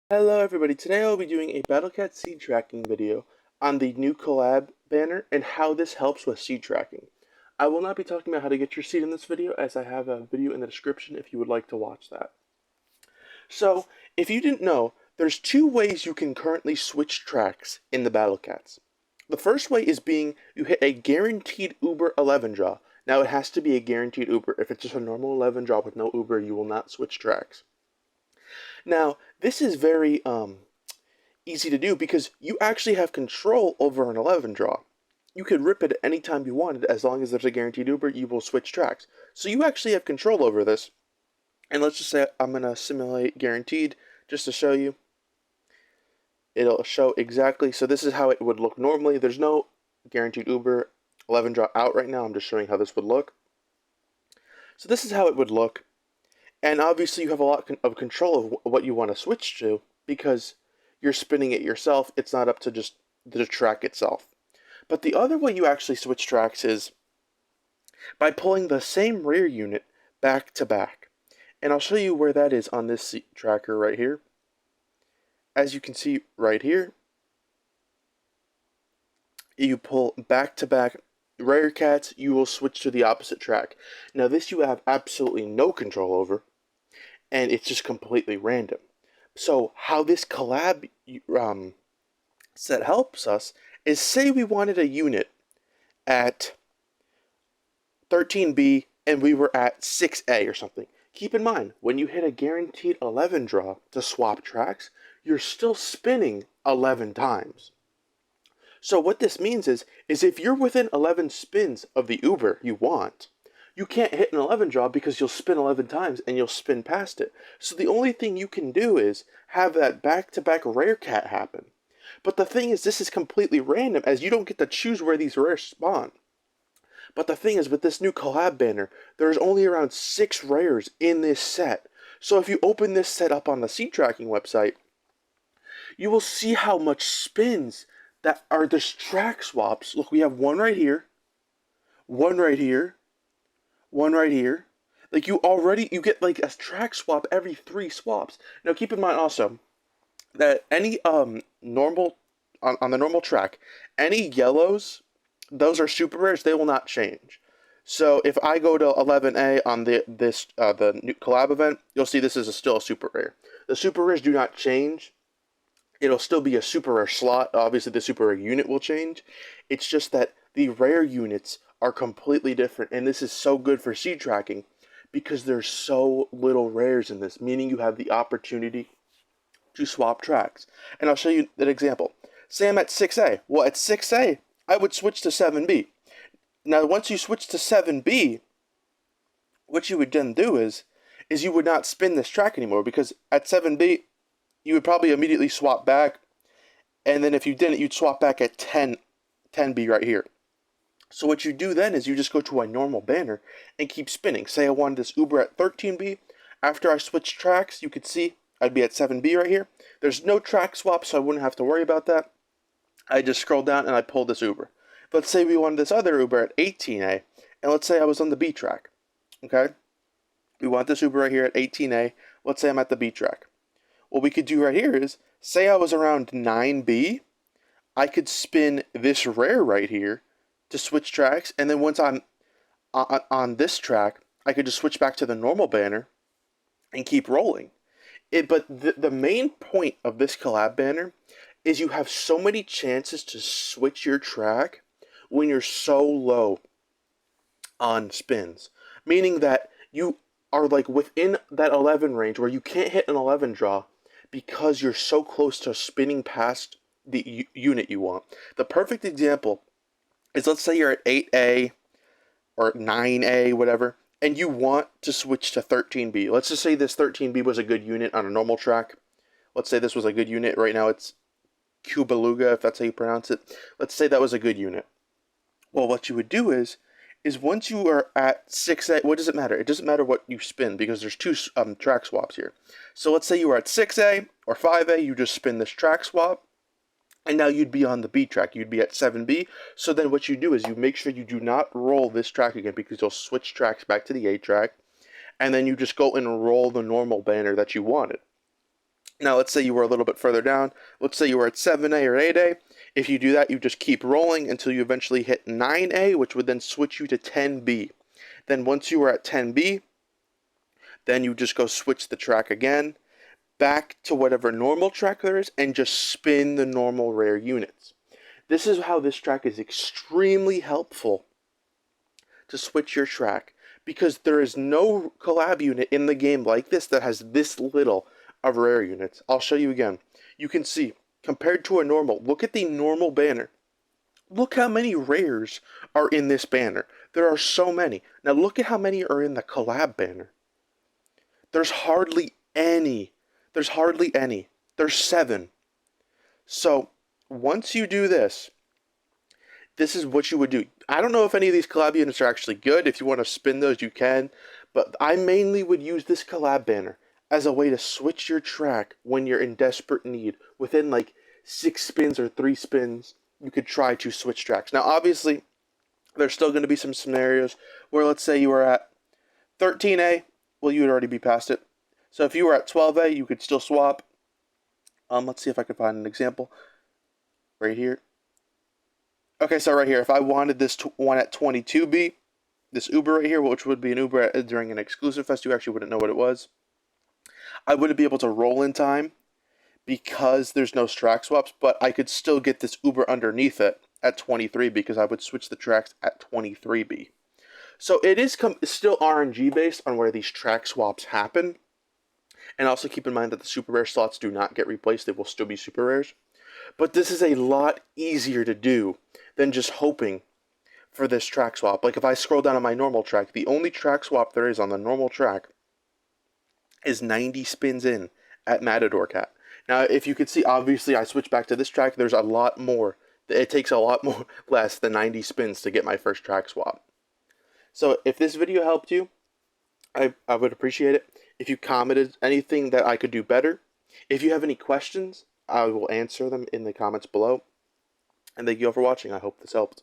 Hello everybody, today I'll be doing a BattleCat seed tracking video on the new Collab banner and how this helps with seed tracking. I will not be talking about how to get your seed in this video, as I have a video in the description if you would like to watch that. So, if you didn't know, there's two ways you can currently switch tracks in the BattleCats. The first way is being you hit a guaranteed Uber 11 draw. Now it has to be a guaranteed Uber. If it's just a normal 11 draw with no Uber, you will not switch tracks. Now, this is very easy to do because you actually have control over an 11 draw. You could rip it at any time you wanted. As long as there's a guaranteed Uber, you will switch tracks. So you actually have control over this. And let's just say I'm going to simulate guaranteed just to show you. It'll show exactly. So this is how it would look normally. There's no guaranteed Uber 11 draw out right now. I'm just showing how this would look. So this is how it would look. And obviously you have a lot of control of what you want to switch to because you're spinning it yourself. It's not up to just the track itself. But the other way you actually switch tracks is by pulling the same rear unit back to back. And I'll show you where that is on this tracker right here. As you can see right here, you pull back to back rare cats, you will switch to the opposite track. Now this you have absolutely no control over, and it's just completely random. So how this collab set helps us is, say we wanted a unit at 13B and we were at 6A or something. Keep in mind, when you hit a guaranteed 11 draw to swap tracks, you're still spinning 11 times. So what this means is if you're within 11 spins of the Uber you want, you can't hit an 11 draw because you'll spin 11 times and you'll spin past it. So the only thing you can do is have that back-to-back rare cat happen. But the thing is, this is completely random, as you don't get to choose where these rares spawn. But the thing is, with this new collab banner, there's only around 6 rares in this set. So if you open this set up on the seed tracking website, you will see how much spins that are just track swaps. Look, we have one right here, one right here, one right here. Like you get like a track swap every 3 swaps. Now keep in mind also that any normal on the normal track, any yellows, those are super rares. They will not change. So if I go to 11A on the new collab event, you'll see this is still a super rare. The super rares do not change. It'll still be a super rare slot. Obviously, the super rare unit will change. It's just that the rare units are completely different, and this is so good for seed tracking because there's so little rares in this, meaning you have the opportunity to swap tracks. And I'll show you an example. Say I'm at 6A. Well, at 6A, I would switch to 7B. Now, once you switch to 7B, what you would then do is you would not spin this track anymore, because at 7B, you would probably immediately swap back, and then if you didn't, you'd swap back at 10B right here. So what you do then is you just go to a normal banner and keep spinning. Say I wanted this Uber at 13B. After I switch tracks, you could see I'd be at 7B right here. There's no track swap, so I wouldn't have to worry about that. I just scroll down and I pull this Uber. Let's say we wanted this other Uber at 18A, and let's say I was on the B track. Okay? We want this Uber right here at 18A. Let's say I'm at the B track. What we could do right here is, say I was around 9B, I could spin this rare right here to switch tracks, and then once I'm on this track, I could just switch back to the normal banner and keep rolling. But the main point of this collab banner is you have so many chances to switch your track when you're so low on spins, meaning that you are like within that 11 range where you can't hit an 11 draw because you're so close to spinning past the unit you want. The perfect example is, let's say you're at 8A or 9A, whatever, and you want to switch to 13B. Let's just say this 13B was a good unit on a normal track. Let's say this was a good unit. Right now it's Cubaluga, if that's how you pronounce it. Let's say that was a good unit. Well, what you would do is once you are at 6A, what does it matter? It doesn't matter what you spin because there's 2 track swaps here. So let's say you are at 6A or 5A, you just spin this track swap, and now you'd be on the B track. You'd be at 7B. So then what you do is you make sure you do not roll this track again, because you'll switch tracks back to the A track, and then you just go and roll the normal banner that you wanted. Now, let's say you were a little bit further down. Let's say you were at 7A or 8A. If you do that, you just keep rolling until you eventually hit 9A, which would then switch you to 10B. Then once you were at 10B, then you just go switch the track again, back to whatever normal track there is, and just spin the normal rare units. This is how this track is extremely helpful to switch your track, because there is no collab unit in the game like this that has this little of rare units. I'll show you again. You can see, compared to a normal, look at the normal banner. Look how many rares are in this banner. There are so many. Now look at how many are in the collab banner. There's hardly any. There's hardly any. There's 7. So once you do this, this is what you would do. I don't know if any of these collab units are actually good. If you want to spin those, you can. But I mainly would use this collab banner as a way to switch your track when you're in desperate need. Within like 6 spins or 3 spins, you could try to switch tracks. Now, obviously, there's still going to be some scenarios where, let's say you were at 13A. Well, you would already be past it. So if you were at 12A, you could still swap. Let's see if I can find an example. Right here. Okay, so right here, if I wanted this one at 22B, this Uber right here, which would be an Uber during an exclusive fest, you actually wouldn't know what it was. I wouldn't be able to roll in time because there's no track swaps, but I could still get this Uber underneath it at 23 because I would switch the tracks at 23B. So it is still RNG based on where these track swaps happen. And also keep in mind that the super rare slots do not get replaced. They will still be super rares. But this is a lot easier to do than just hoping for this track swap. Like if I scroll down on my normal track, the only track swap there is on the normal track is 90 spins in at Matador Cat. Now, if you could see, obviously I switched back to this track. There's a lot more. It takes a lot more less than 90 spins to get my first track swap. So if this video helped you, I would appreciate it. If you commented anything that I could do better, if you have any questions, I will answer them in the comments below. And thank you all for watching. I hope this helped.